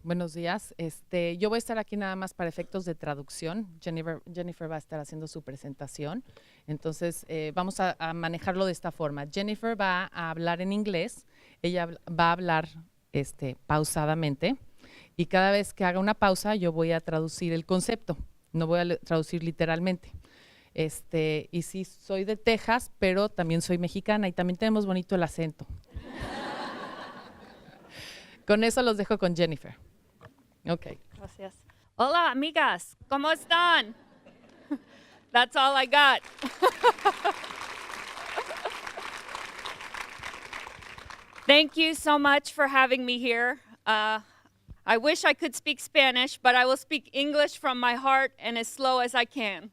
Buenos días. Yo voy a estar aquí nada más para efectos de traducción. Jennifer va a estar haciendo su presentación. Entonces, vamos a manejarlo de esta forma. Jennifer va a hablar en inglés. Ella va a hablar pausadamente. Y cada vez que haga una pausa, yo voy a traducir el concepto. No voy a traducir literalmente. Y sí, soy de Texas, pero también soy mexicana y también tenemos bonito el acento. Con eso los dejo con Jennifer. Ok. Gracias. Hola, amigas. ¿Cómo están? That's all I got. Thank you so much for having me here. I wish I could speak Spanish, but I will speak English from my heart and as slow as I can.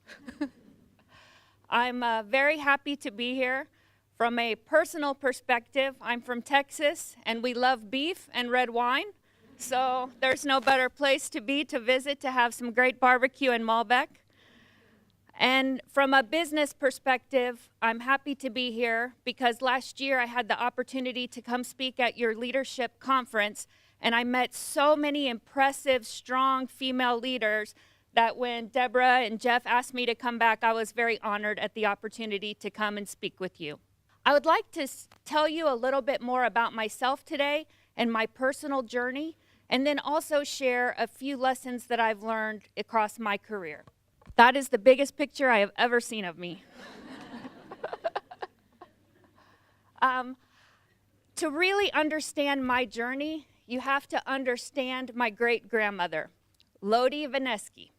I'm very happy to be here. From a personal perspective, I'm from Texas, and we love beef and red wine. So there's no better place to be to visit to have some great barbecue in Malbec. And from a business perspective, I'm happy to be here because last year I had the opportunity to come speak at your leadership conference, and I met so many impressive, strong female leaders that when Deborah and Jeff asked me to come back, I was very honored at the opportunity to come and speak with you. I would like to tell you a little bit more about myself today and my personal journey, and then also share a few lessons that I've learned across my career. That is the biggest picture I have ever seen of me. To really understand my journey, you have to understand my great-grandmother, Lodi Vaneski.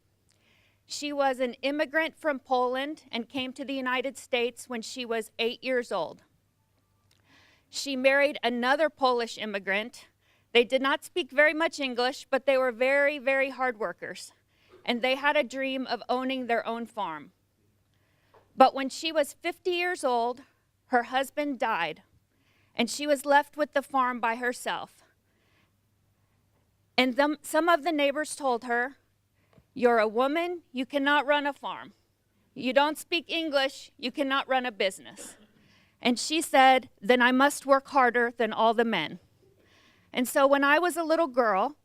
She was an immigrant from Poland and came to the United States when she was 8 years old. She married another Polish immigrant. They did not speak very much English, but they were very, very hard workers. And they had a dream of owning their own farm. But when she was 50 years old, her husband died, and she was left with the farm by herself. And some of the neighbors told her, "You're a woman, you cannot run a farm. You don't speak English, you cannot run a business." And she said, "Then I must work harder than all the men." And so when I was a little girl,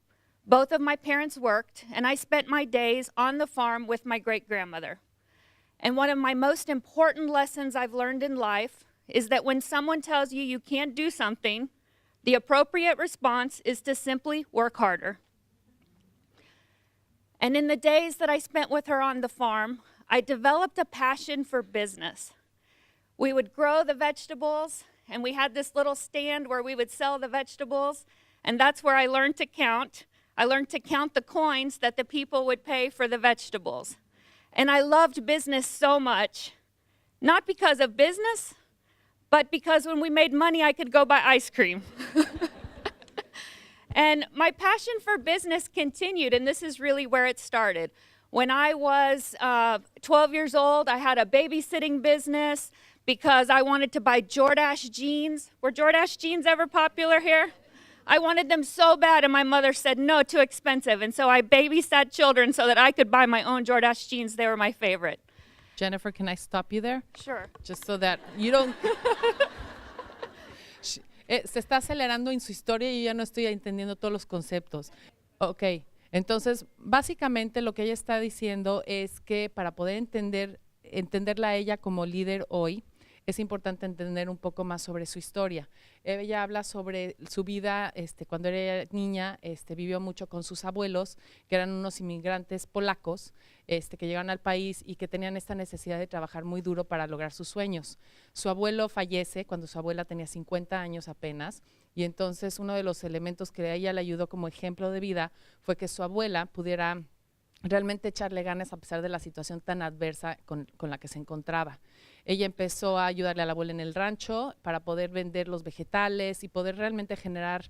both of my parents worked, and I spent my days on the farm with my great-grandmother. And one of my most important lessons I've learned in life is that when someone tells you you can't do something, the appropriate response is to simply work harder. And in the days that I spent with her on the farm, I developed a passion for business. We would grow the vegetables, and we had this little stand where we would sell the vegetables, and that's where I learned to count. I learned to count the coins that the people would pay for the vegetables. And I loved business so much, not because of business, but because when we made money, I could go buy ice cream. And my passion for business continued, and this is really where it started. When I was 12 years old, I had a babysitting business because I wanted to buy Jordache jeans. Were Jordache jeans ever popular here? I wanted them so bad, and my mother said, "No, too expensive." And so I babysat children so that I could buy my own Jordache jeans. They were my favorite. Jennifer, can I stop you there? Sure. Just so that you don't... Se está acelerando en su historia y yo ya no estoy entendiendo todos los conceptos. Ok, entonces básicamente lo que ella está diciendo es que para poder entenderla a ella como líder hoy, es importante entender un poco más sobre su historia. Ella habla sobre su vida, cuando era niña, vivió mucho con sus abuelos, que eran unos inmigrantes polacos, que llegaron al país y que tenían esta necesidad de trabajar muy duro para lograr sus sueños. Su abuelo fallece cuando su abuela tenía 50 años apenas, y entonces uno de los elementos que a ella le ayudó como ejemplo de vida fue que su abuela pudiera realmente echarle ganas a pesar de la situación tan adversa con la que se encontraba. Ella empezó a ayudarle a la abuela en el rancho para poder vender los vegetales y poder realmente generar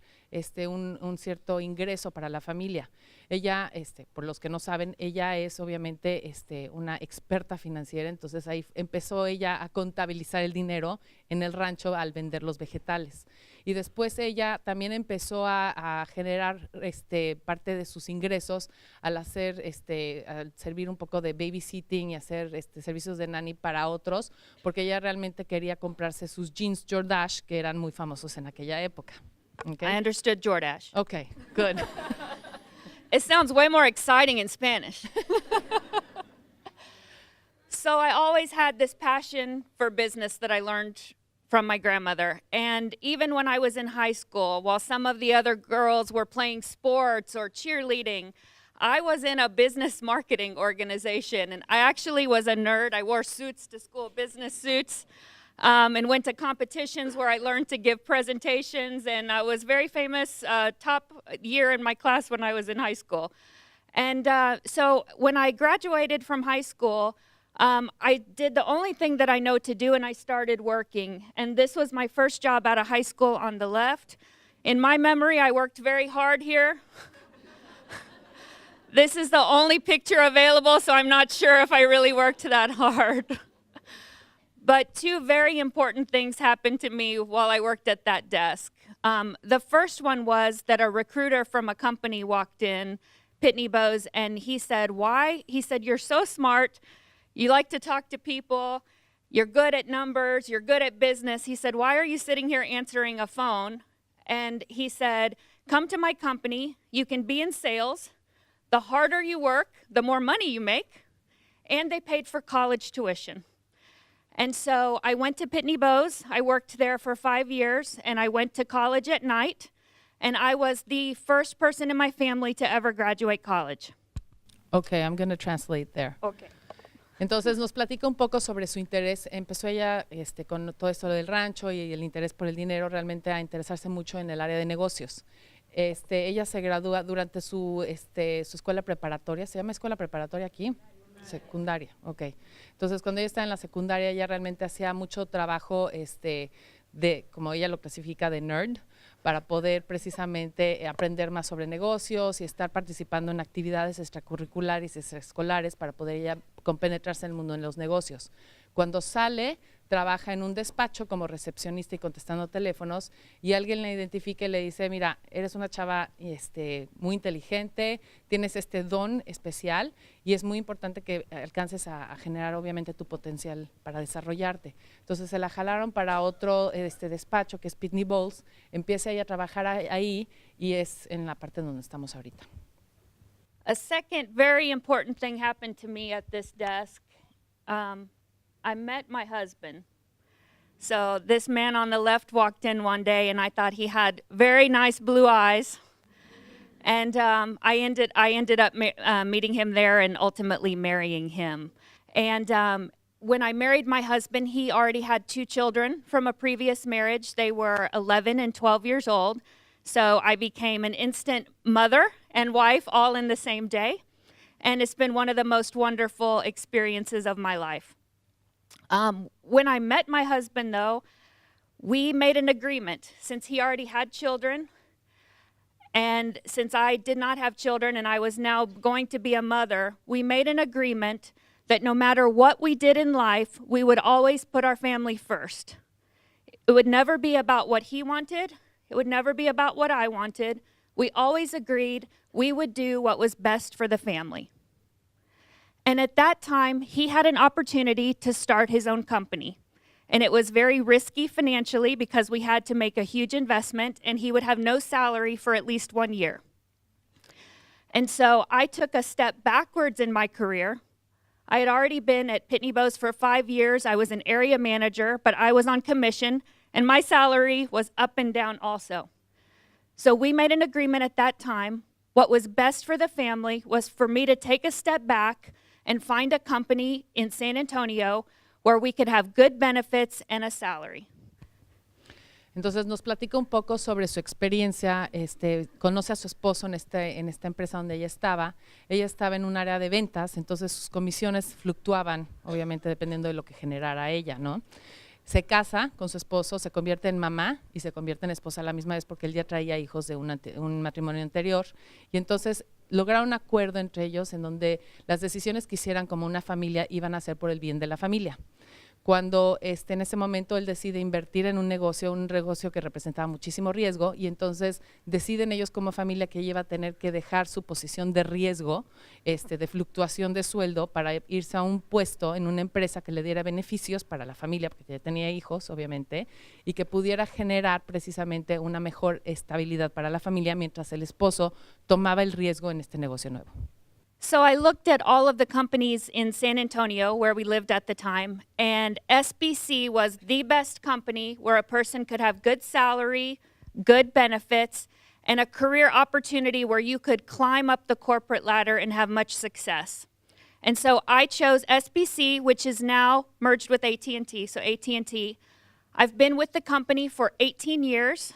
un cierto ingreso para la familia. Ella, por los que no saben, ella es obviamente una experta financiera, entonces ahí empezó ella a contabilizar el dinero en el rancho al vender los vegetales. Y después ella también empezó a generar parte de sus ingresos al hacer, al servir un poco de babysitting y hacer servicios de nanny para otros, porque ella realmente quería comprarse sus jeans Jordache, que eran muy famosos en aquella época. Okay? I understood Jordache. Okay, good. It sounds way more exciting in Spanish. So I always had this passion for business that I learned from my grandmother. And even when I was in high school, while some of the other girls were playing sports or cheerleading, I was in a business marketing organization. And I actually was a nerd. I wore suits to school, business suits, and went to competitions where I learned to give presentations. And I was very famous, top year in my class when I was in high school. And so when I graduated from high school, I did the only thing that I know to do, and I started working. And this was my first job out of high school on the left. In my memory, I worked very hard here. This is the only picture available, so I'm not sure if I really worked that hard. But two very important things happened to me while I worked at that desk. The first one was that a recruiter from a company walked in, Pitney Bowes, and he said, "Why?" He said, "You're so smart. You like to talk to people. You're good at numbers. You're good at business." He said, "Why are you sitting here answering a phone?" And he said, "Come to my company. You can be in sales. The harder you work, the more money you make." And they paid for college tuition. And so I went to Pitney Bowes. I worked there for 5 years, and I went to college at night. And I was the first person in my family to ever graduate college. Okay, I'm going to translate there. Okay. Entonces nos platica un poco sobre su interés. Empezó ella con todo esto del rancho y el interés por el dinero, realmente a interesarse mucho en el área de negocios. Ella se gradúa durante su escuela preparatoria. ¿Se llama escuela preparatoria aquí? Secundaria, ok. Entonces cuando ella estaba en la secundaria, ella realmente hacía mucho trabajo de, como ella lo clasifica, de nerd, para poder precisamente aprender más sobre negocios y estar participando en actividades extracurriculares y extraescolares para poder ella compenetrarse en el mundo de los negocios. Cuando sale, trabaja en un despacho como recepcionista y contestando teléfonos, y alguien la identifica y le dice: "Mira, eres una chava muy inteligente, tienes este don especial y es muy importante que alcances a generar obviamente tu potencial para desarrollarte". Entonces se la jalaron para otro despacho que es Pitney Bowes, empieza ella a trabajar ahí y es en la parte donde estamos ahorita. A second very important thing happened to me at this desk. I met my husband. So this man on the left walked in one day, and I thought he had very nice blue eyes. And I ended up meeting him there and ultimately marrying him. And when I married my husband, he already had 2 children from a previous marriage. They were 11 and 12 years old. So I became an instant mother and wife all in the same day. And it's been one of the most wonderful experiences of my life. When I met my husband, though, we made an agreement. Since he already had children, and since I did not have children and I was now going to be a mother, we made an agreement that no matter what we did in life, we would always put our family first. It would never be about what he wanted. It would never be about what I wanted. We always agreed we would do what was best for the family. And at that time, he had an opportunity to start his own company. And it was very risky financially because we had to make a huge investment, and he would have no salary for at least 1 year. And so I took a step backwards in my career. I had already been at Pitney Bowes for 5 years. I was an area manager, but I was on commission, and my salary was up and down also. So we made an agreement at that time. What was best for the family was for me to take a step back and find a company in San Antonio where we could have good benefits and a salary. Entonces nos platica un poco sobre su experiencia. Conoce a su esposo en esta empresa donde ella estaba. Ella estaba en un área de ventas, entonces sus comisiones fluctuaban, obviamente dependiendo de lo que generara ella, ¿no? Se casa con su esposo, se convierte en mamá y se convierte en esposa a la misma vez porque él ya traía hijos de un matrimonio anterior, y entonces lograron un acuerdo entre ellos en donde las decisiones que hicieran como una familia iban a ser por el bien de la familia. cuando en ese momento él decide invertir en un negocio que representaba muchísimo riesgo, y entonces deciden ellos como familia que ella iba a tener que dejar su posición de riesgo, de fluctuación de sueldo, para irse a un puesto en una empresa que le diera beneficios para la familia, porque ya tenía hijos, obviamente, y que pudiera generar precisamente una mejor estabilidad para la familia mientras el esposo tomaba el riesgo en este negocio nuevo. So I looked at all of the companies in San Antonio where we lived at the time, and SBC was the best company where a person could have good salary, good benefits, and a career opportunity where you could climb up the corporate ladder and have much success. And so I chose SBC, which is now merged with AT&T, so AT&T. I've been with the company for 18 years.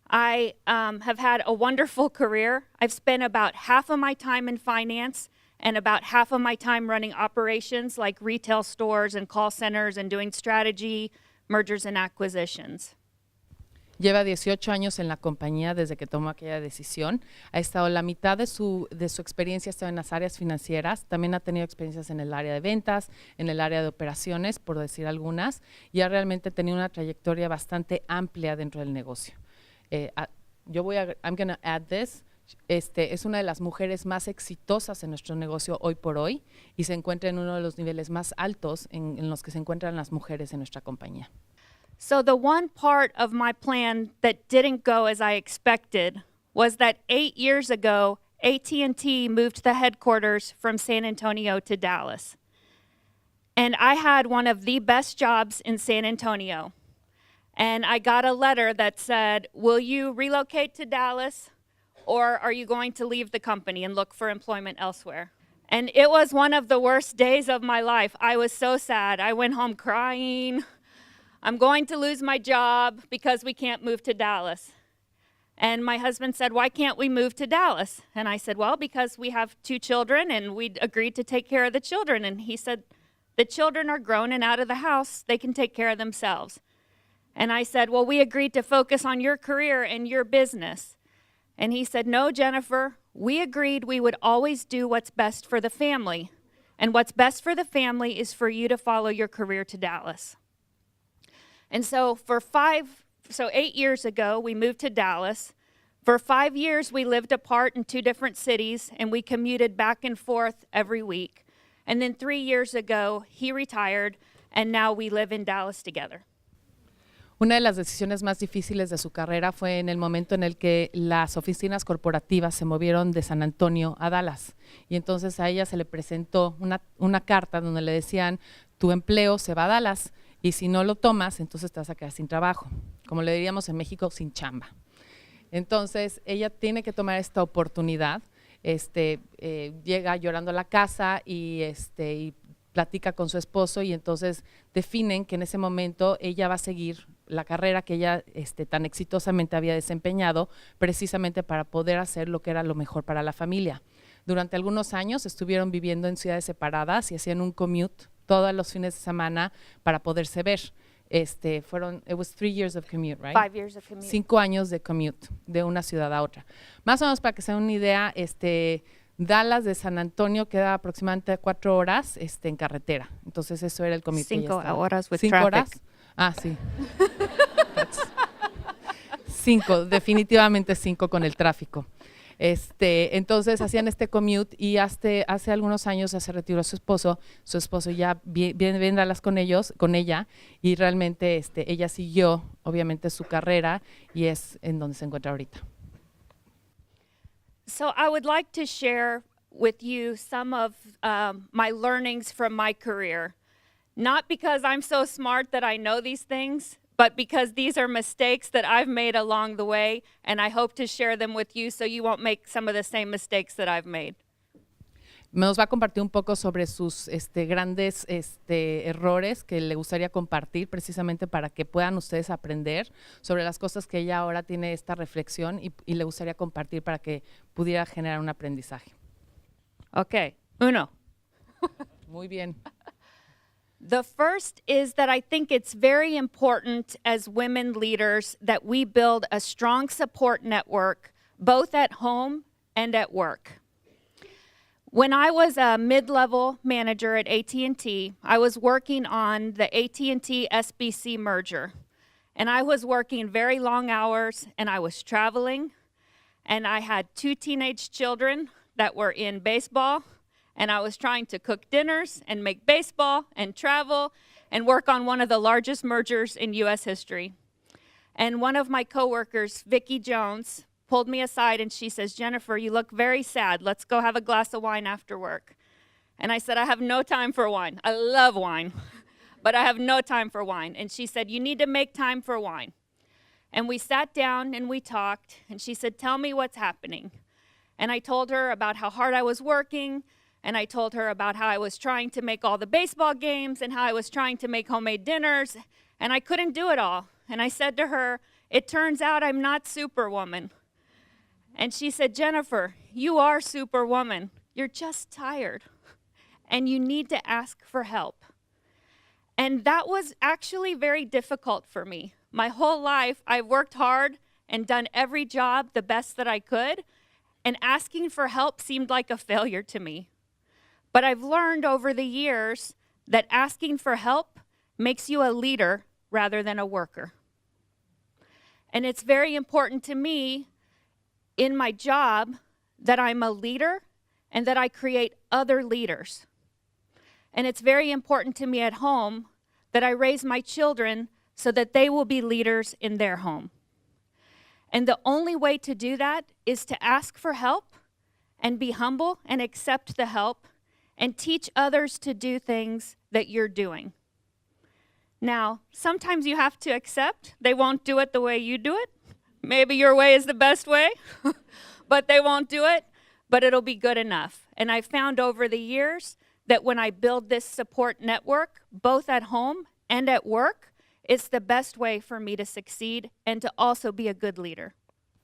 I have had a wonderful career. I've spent about half of my time in finance and about half of my time running operations like retail stores and call centers and doing strategy, mergers and acquisitions. Lleva 18 años en la compañía desde que tomó aquella decisión. Ha estado la mitad de su experiencia ha estado en las áreas financieras. También ha tenido experiencias en el área de ventas, en el área de operaciones, por decir algunas, y ha realmente tenido una trayectoria bastante amplia dentro del negocio. I'm going to add this. Es una de las mujeres más exitosas en nuestro negocio hoy por hoy y se encuentra en uno de los niveles más altos en los que se encuentran las mujeres en nuestra compañía. So the one part of my plan that didn't go as I expected was that 8 years ago, AT&T moved the headquarters from San Antonio to Dallas. And I had one of the best jobs in San Antonio. And I got a letter that said, will you relocate to Dallas, or are you going to leave the company and look for employment elsewhere? And it was one of the worst days of my life. I was so sad. I went home crying. I'm going to lose my job because we can't move to Dallas. And my husband said, why can't we move to Dallas? And I said, well, because we have 2 children and we'd agreed to take care of the children. And he said, the children are grown and out of the house. They can take care of themselves. And I said, well, we agreed to focus on your career and your business. And he said, no, Jennifer, we agreed we would always do what's best for the family. And what's best for the family is for you to follow your career to Dallas. And so 8 years ago, we moved to Dallas. For 5 years, we lived apart in 2 different cities, and we commuted back and forth every week. And then 3 years ago, he retired, and now we live in Dallas together. Una de las decisiones más difíciles de su carrera fue en el momento en el que las oficinas corporativas se movieron de San Antonio a Dallas. Y entonces a ella se le presentó una carta donde le decían, tu empleo se va a Dallas y si no lo tomas, entonces te vas a quedar sin trabajo. Como le diríamos en México, sin chamba. Entonces ella tiene que tomar esta oportunidad, llega llorando a la casa y platica con su esposo y entonces definen que en ese momento ella va a seguir la carrera que ella tan exitosamente había desempeñado precisamente para poder hacer lo que era lo mejor para la familia. Durante algunos años estuvieron viviendo en ciudades separadas y hacían un commute todos los fines de semana para poderse ver. It was 3 years of commute, right? 5 years of commute. 5 años de commute de una ciudad a otra. Más o menos para que se den una idea, Dallas de San Antonio queda aproximadamente 4 horas en carretera. Entonces eso era el commute. 5 horas with 5 traffic. horas. Ah, sí. 5, definitivamente 5 con el tráfico. Entonces hacían este commute y hace algunos años ya se retiró su esposo ya viene a Dallas con ella y realmente ella siguió obviamente su carrera y es en donde se encuentra ahorita. So I would like to share with you some of my learnings from my career. Not because I'm so smart that I know these things, but because these are mistakes that I've made along the way, and I hope to share them with you so you won't make some of the same mistakes that I've made. Nos va a compartir un poco sobre sus grandes errores que le gustaría compartir precisamente para que puedan ustedes aprender sobre las cosas que ella ahora tiene esta reflexión y le gustaría compartir para que pudiera generar un aprendizaje. Okay, 1. Muy bien. The first is that I think it's very important as women leaders that we build a strong support network both at home and at work. When I was a mid-level manager at AT&T, I was working on the AT&T SBC merger. And I was working very long hours, and I was traveling, and I had 2 teenage children that were in baseball, and I was trying to cook dinners and make baseball and travel and work on one of the largest mergers in US history. And one of my coworkers, Vicki Jones, pulled me aside and she says, "Jennifer, you look very sad. Let's go have a glass of wine after work." And I said, "I have no time for wine. I love wine, but I have no time for wine." And she said, "You need to make time for wine." And we sat down and we talked, and she said, "Tell me what's happening." And I told her about how hard I was working, and I told her about how I was trying to make all the baseball games and how I was trying to make homemade dinners, and I couldn't do it all. And I said to her, "It turns out I'm not Superwoman." And she said, "Jennifer, you are Superwoman. You're just tired, and you need to ask for help." And that was actually very difficult for me. My whole life, I've worked hard and done every job the best that I could, and asking for help seemed like a failure to me. But I've learned over the years that asking for help makes you a leader rather than a worker. And it's very important to me in my job that I'm a leader and that I create other leaders. And it's very important to me at home that I raise my children so that they will be leaders in their home. And the only way to do that is to ask for help and be humble and accept the help and teach others to do things that you're doing. Now, sometimes you have to accept they won't do it the way you do it. Maybe your way is the best way, but they won't do it, but it'll be good enough. And I found over the years that when I build this support network, both at home and at work, it's the best way for me to succeed and to also be a good leader.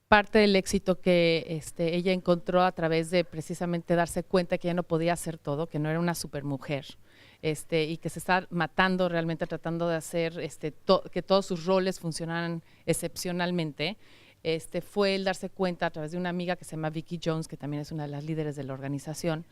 Parte del éxito que ella encontró a través de precisamente darse cuenta que ella no podía hacer todo, que no era una supermujer, y que se está matando realmente tratando de hacer que todos sus roles funcionaran excepcionalmente, fue el darse cuenta a través de una amiga que se llama Vicki Jones, que también es una de las líderes de la organización.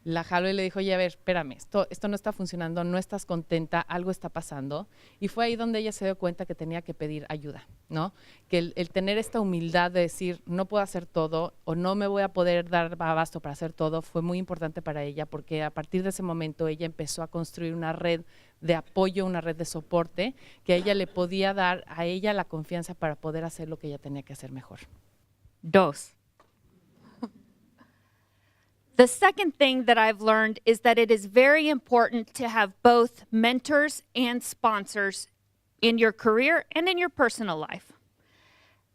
La jaló y le dijo, oye, a ver, espérame, esto no está funcionando, no estás contenta, algo está pasando. Y fue ahí donde ella se dio cuenta que tenía que pedir ayuda, ¿no? Que el tener esta humildad de decir, no puedo hacer todo o no me voy a poder dar abasto para hacer todo, fue muy importante para ella, porque a partir de ese momento ella empezó a construir una red de apoyo, una red de soporte, que a ella le podía dar a ella la confianza para poder hacer lo que ella tenía que hacer mejor. 2. The second thing that I've learned is that it is very important to have both mentors and sponsors in your career and in your personal life.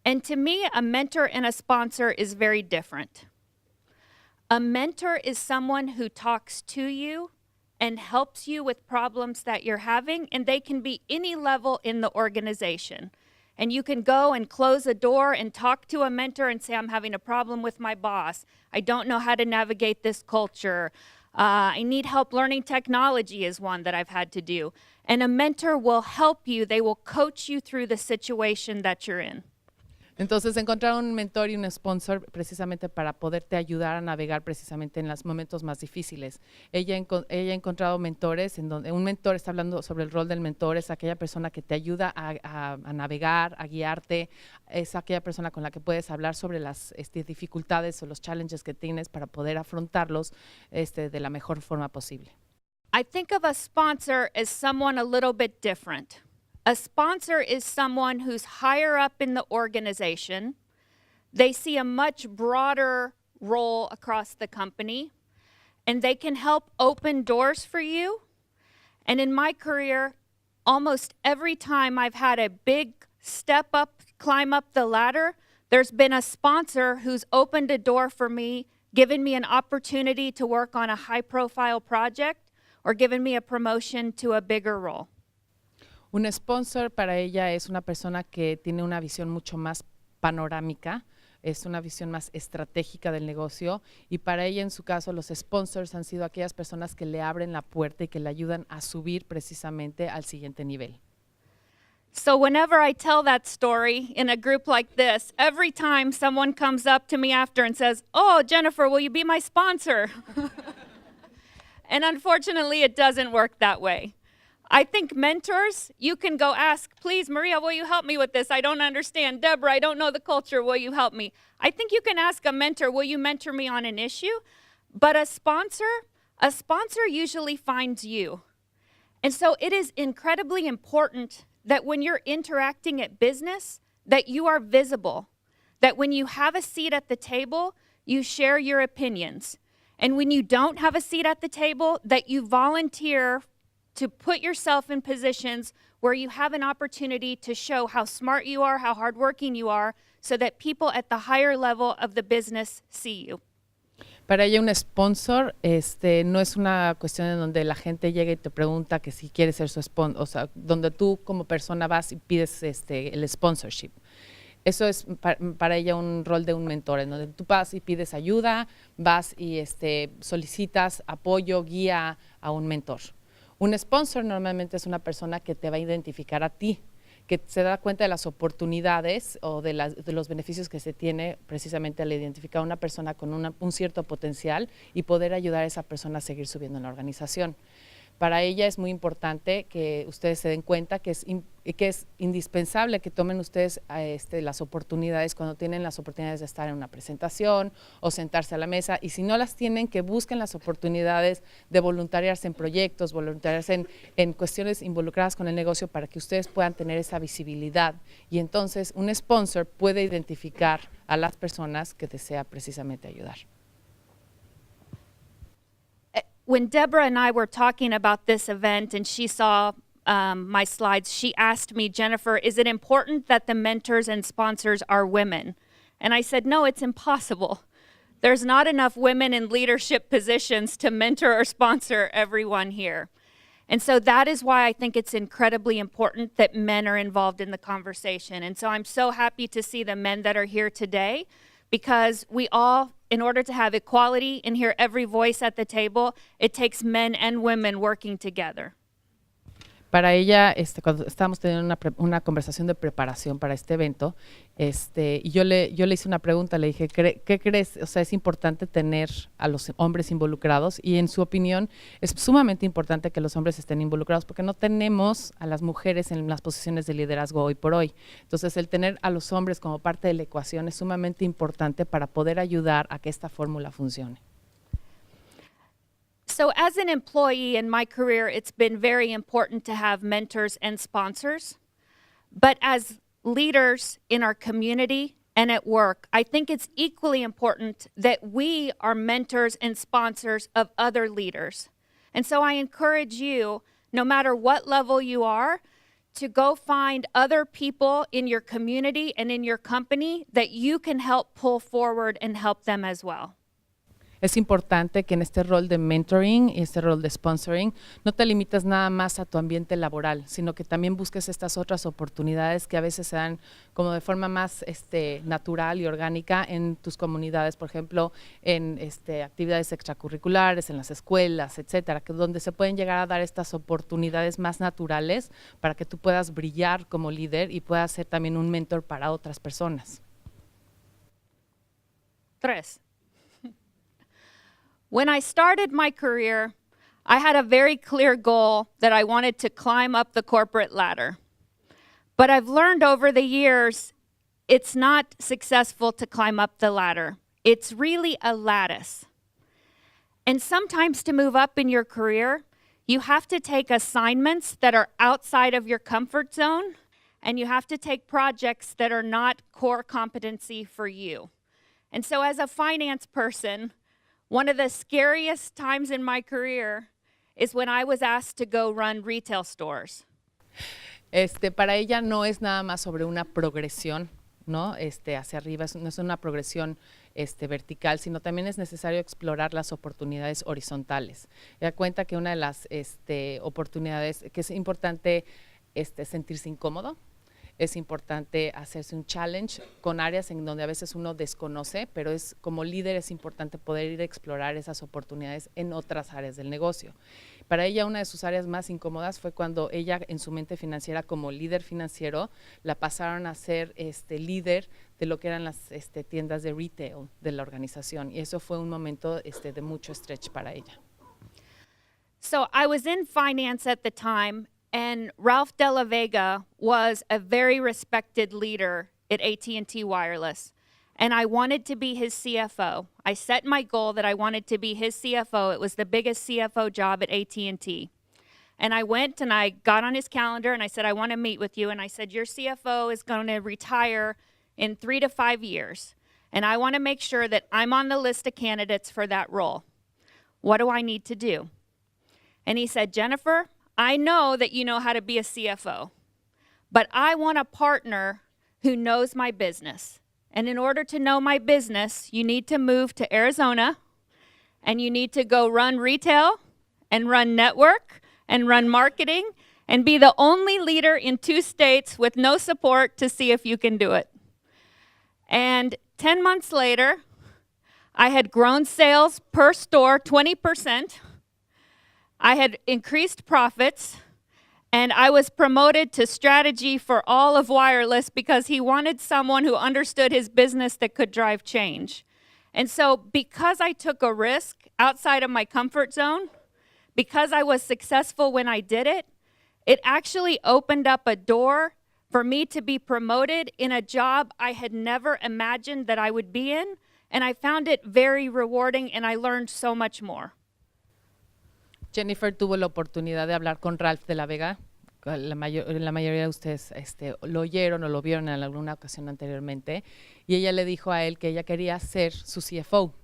And to me, a mentor and a sponsor is very different. A mentor is someone who talks to you and helps you with problems that you're having, and they can be any level in the organization. And you can go and close a door and talk to a mentor and say, I'm having a problem with my boss. I don't know how to navigate this culture. I need help learning technology is one that I've had to do. And a mentor will help you. They will coach you through the situation that you're in. Entonces, encontrar un mentor y un sponsor precisamente para poderte ayudar a navegar precisamente en los momentos más difíciles. Ella ha encontrado mentores, en donde un mentor está hablando sobre el rol del mentor, es aquella persona que te ayuda a navegar, a guiarte, es aquella persona con la que puedes hablar sobre las dificultades o los challenges que tienes para poder afrontarlos de la mejor forma posible. I think of a sponsor as someone a little bit different. A sponsor is someone who's higher up in the organization. They see a much broader role across the company, and they can help open doors for you. And in my career, almost every time I've had a big step up, climb up the ladder, there's been a sponsor who's opened a door for me, given me an opportunity to work on a high-profile project, or given me a promotion to a bigger role. Un sponsor para ella es una persona que tiene una visión mucho más panorámica, es una visión más estratégica del negocio, y para ella, en su caso, los sponsors han sido aquellas personas que le abren la puerta y que le ayudan a subir precisamente al siguiente nivel. So whenever I tell that story in a group like this, every time someone comes up to me after and says, "Oh, Jennifer, will you be my sponsor?" And unfortunately, it doesn't work that way. I think mentors, you can go ask, please, Maria, will you help me with this? I don't understand. Deborah, I don't know the culture. Will you help me? I think you can ask a mentor, will you mentor me on an issue? But a sponsor usually finds you. And so it is incredibly important that when you're interacting at business, that you are visible, that when you have a seat at the table, you share your opinions. And when you don't have a seat at the table, that you volunteer to put yourself in positions where you have an opportunity to show how smart you are, how hardworking you are, so that people at the higher level of the business see you. Para ella un sponsor no es una cuestión en donde la gente llega y te pregunta que si quieres ser su sponsor, o sea, donde tú como persona vas y pides el sponsorship. Eso es para ella un rol de un mentor, en donde tú vas y pides ayuda, vas y solicitas apoyo, guía a un mentor. Un sponsor normalmente es una persona que te va a identificar a ti, que se da cuenta de las oportunidades o de los beneficios que se tiene precisamente al identificar a una persona con un cierto potencial y poder ayudar a esa persona a seguir subiendo en la organización. Para ella es muy importante que ustedes se den cuenta que es indispensable que tomen ustedes las oportunidades cuando tienen las oportunidades de estar en una presentación o sentarse a la mesa, y si no las tienen, que busquen las oportunidades de voluntariarse en proyectos, voluntariarse en cuestiones involucradas con el negocio para que ustedes puedan tener esa visibilidad, y entonces un sponsor puede identificar a las personas que desea precisamente ayudar. When Deborah and I were talking about this event and she saw my slides, she asked me, Jennifer, is it important that the mentors and sponsors are women? And I said, no, it's impossible. There's not enough women in leadership positions to mentor or sponsor everyone here. And so that is why I think it's incredibly important that men are involved in the conversation. And so I'm so happy to see the men that are here today, because we all, in order to have equality and hear every voice at the table, it takes men and women working together. Para ella, cuando estábamos teniendo una conversación de preparación para este evento, y yo le hice una pregunta, le dije, ¿qué crees? O sea, es importante tener a los hombres involucrados, y en su opinión es sumamente importante que los hombres estén involucrados porque no tenemos a las mujeres en las posiciones de liderazgo hoy por hoy. Entonces, el tener a los hombres como parte de la ecuación es sumamente importante para poder ayudar a que esta fórmula funcione. So as an employee in my career, it's been very important to have mentors and sponsors. But as leaders in our community and at work, I think it's equally important that we are mentors and sponsors of other leaders. And so I encourage you, no matter what level you are, to go find other people in your community and in your company that you can help pull forward and help them as well. Es importante que en este rol de mentoring y este rol de sponsoring no te limites nada más a tu ambiente laboral, sino que también busques estas otras oportunidades que a veces se dan como de forma más natural y orgánica en tus comunidades, por ejemplo, en actividades extracurriculares, en las escuelas, etcétera, que donde se pueden llegar a dar estas oportunidades más naturales para que tú puedas brillar como líder y puedas ser también un mentor para otras personas. 3. When I started my career, I had a very clear goal that I wanted to climb up the corporate ladder. But I've learned over the years, it's not successful to climb up the ladder. It's really a lattice. And sometimes to move up in your career, you have to take assignments that are outside of your comfort zone, and you have to take projects that are not core competency for you. And so as a finance person, one of the scariest times in my career is when I was asked to go run retail stores. Para ella no es nada más sobre una progresión, ¿no? Hacia arriba, no es una progresión vertical, sino también es necesario explorar las oportunidades horizontales. Ella cuenta que una de las oportunidades, que es importante sentirse incómodo, es importante hacerse un challenge con áreas en donde a veces uno desconoce, pero como líder es importante poder ir a explorar esas oportunidades en otras áreas del negocio. Para ella, una de sus áreas más incómodas fue cuando ella en su mente financiera como líder financiero la pasaron a ser líder de lo que eran las tiendas de retail de la organización, y eso fue un momento de mucho stretch para ella. So I was in finance at the time, and Ralph De La Vega was a very respected leader at AT&T Wireless, and I wanted to be his CFO. I set my goal that I wanted to be his CFO. It was the biggest CFO job at AT&T. And I went and I got on his calendar and I said, I want to meet with you. And I said, your CFO is going to retire in 3 to 5 years. And I want to make sure that I'm on the list of candidates for that role. What do I need to do? And he said, Jennifer, I know that you know how to be a CFO, but I want a partner who knows my business. And in order to know my business, you need to move to Arizona and you need to go run retail and run network and run marketing and be the only leader in 2 states with no support to see if you can do it. And 10 months later, I had grown sales per store 20%. I had increased profits, and I was promoted to strategy for all of wireless because he wanted someone who understood his business that could drive change. And so because I took a risk outside of my comfort zone, because I was successful when I did it, it actually opened up a door for me to be promoted in a job I had never imagined that I would be in, and I found it very rewarding, and I learned so much more. Jennifer tuvo la oportunidad de hablar con Ralph De La Vega. La mayoría de ustedes lo oyeron o lo vieron en alguna ocasión anteriormente, y ella le dijo a él que ella quería ser su CFO.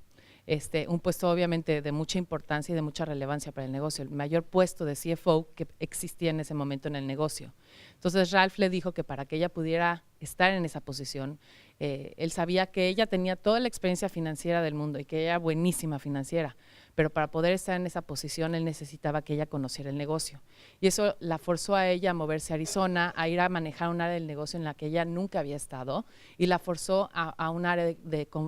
Un puesto obviamente de mucha importancia y de mucha relevancia para el negocio, el mayor puesto de CFO que existía en ese momento en el negocio. Entonces Ralph le dijo que para que ella pudiera estar en esa posición, él sabía que ella tenía toda la experiencia financiera del mundo y que ella era buenísima financiera, pero para poder estar en esa posición él necesitaba que ella conociera el negocio. Y eso la forzó a ella a moverse a Arizona, a ir a manejar un área del negocio en la que ella nunca había estado, y la forzó a un área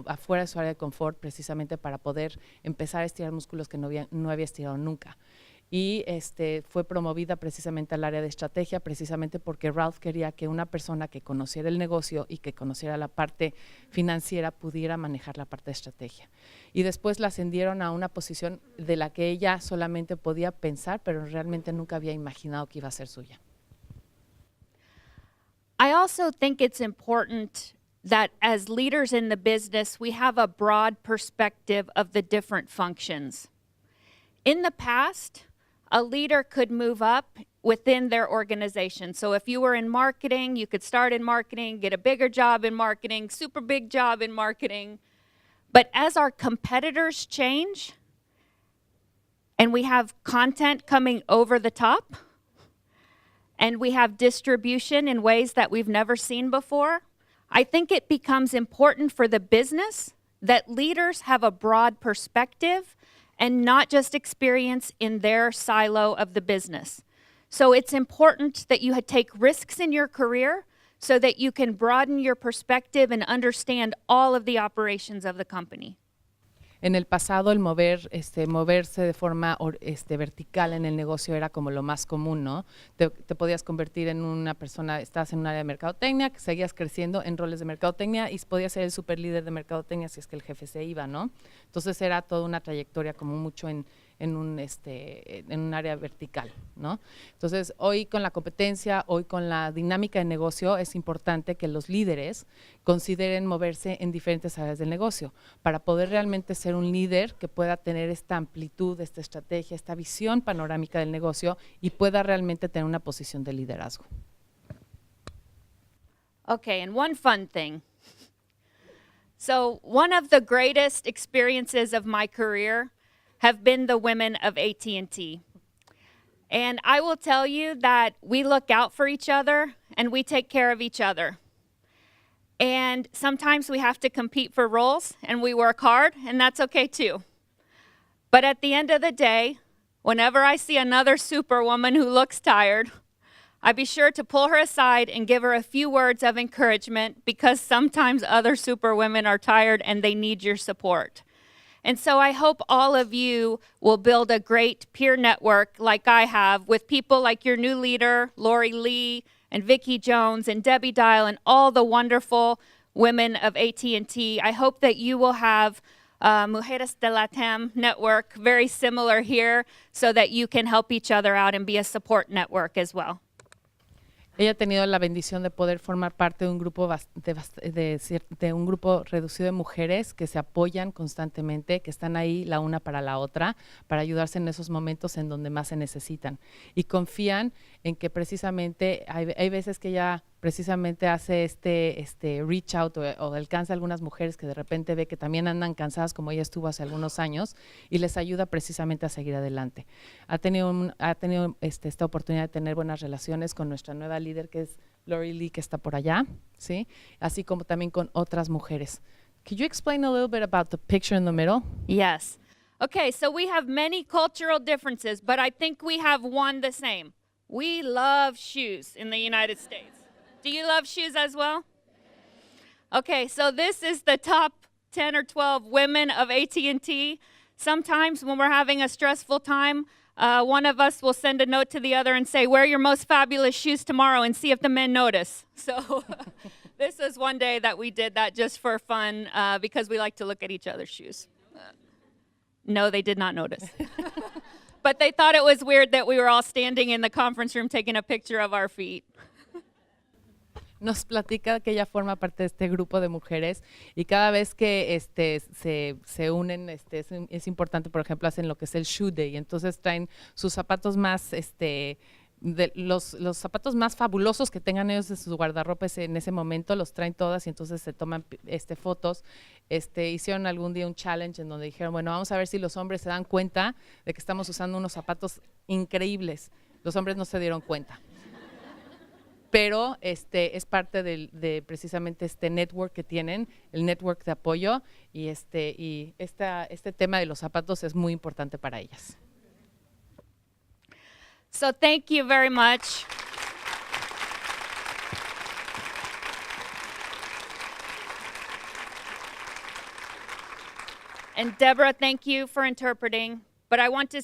afuera de su área de confort, precisamente para poder empezar a estirar músculos que no había estirado nunca. Y fue promovida precisamente al área de estrategia, precisamente porque Ralph quería que una persona que conociera el negocio y que conociera la parte financiera pudiera manejar la parte de estrategia. Y después la ascendieron a una posición de la que ella solamente podía pensar, pero realmente nunca había imaginado que iba a ser suya. I also think it's important that as leaders in the business, we have a broad perspective of the different functions. In the past, a leader could move up within their organization. So if you were in marketing, you could start in marketing, get a bigger job in marketing, super big job in marketing. But as our competitors change, and we have content coming over the top, and we have distribution in ways that we've never seen before, I think it becomes important for the business that leaders have a broad perspective and not just experience in their silo of the business. So it's important that you take risks in your career so that you can broaden your perspective and understand all of the operations of the company. En el pasado el moverse de forma vertical en el negocio era como lo más común, ¿no? Te podías convertir en una persona, estabas en un área de mercadotecnia, que seguías creciendo en roles de mercadotecnia y podías ser el super líder de mercadotecnia si es que el jefe se iba, ¿no? Entonces era toda una trayectoria como mucho en un área vertical, ¿no? Entonces, hoy con la competencia, hoy con la dinámica de negocio, es importante que los líderes consideren moverse en diferentes áreas del negocio para poder realmente ser un líder que pueda tener esta amplitud, esta estrategia, esta visión panorámica del negocio y pueda realmente tener una posición de liderazgo. Okay, and one fun thing. So, one of the greatest experiences of my career have been the women of AT&T. And I will tell you that we look out for each other and we take care of each other. And sometimes we have to compete for roles and we work hard, and that's okay too. But at the end of the day, whenever I see another superwoman who looks tired, I be sure to pull her aside and give her a few words of encouragement because sometimes other superwomen are tired and they need your support. And so I hope all of you will build a great peer network like I have with people like your new leader, Lori Lee, and Vicki Jones, and Debbie Dial, and all the wonderful women of AT&T. I hope that you will have Mujeres de Latam network, very similar here, so that you can help each other out and be a support network as well. Ella ha tenido la bendición de poder formar parte de un grupo de un grupo reducido de mujeres que se apoyan constantemente, que están ahí la una para la otra, para ayudarse en esos momentos en donde más se necesitan. Y confían en que precisamente hay veces que ella precisamente hace este reach out o alcanza a algunas mujeres que de repente ve que también andan cansadas como ella estuvo hace algunos años y les ayuda precisamente a seguir adelante. Ha tenido esta oportunidad de tener buenas relaciones con nuestra nueva líder que es Lori Lee, que está por allá, ¿sí? Así como también con otras mujeres. Could you explain a little bit about the picture in the middle? Yes. Okay, so we have many cultural differences, but I think we have one the same. We love shoes in the United States. Do you love shoes as well? Okay, so this is the top 10 or 12 women of AT&T. Sometimes when we're having a stressful time, one of us will send a note to the other and say, wear your most fabulous shoes tomorrow and see if the men notice. So this is one day that we did that just for fun because we like to look at each other's shoes. No, they did not notice. But they thought it was weird that we were all standing in the conference room taking a picture of our feet. Nos platica que ella forma parte de este grupo de mujeres y cada vez que se unen es importante, por ejemplo, hacen lo que es el shoe day, entonces traen sus zapatos más los zapatos más fabulosos que tengan ellos en sus guardarropes en ese momento, los traen todas y entonces se toman fotos. Hicieron algún día un challenge en donde dijeron, bueno, vamos a ver si los hombres se dan cuenta de que estamos usando unos zapatos increíbles. Los hombres no se dieron cuenta. Pero es parte de precisamente este network que tienen, el network de apoyo, y este tema de los zapatos es muy importante para ellas. So thank you very much. And Deborah, thank you for interpreting. But I want to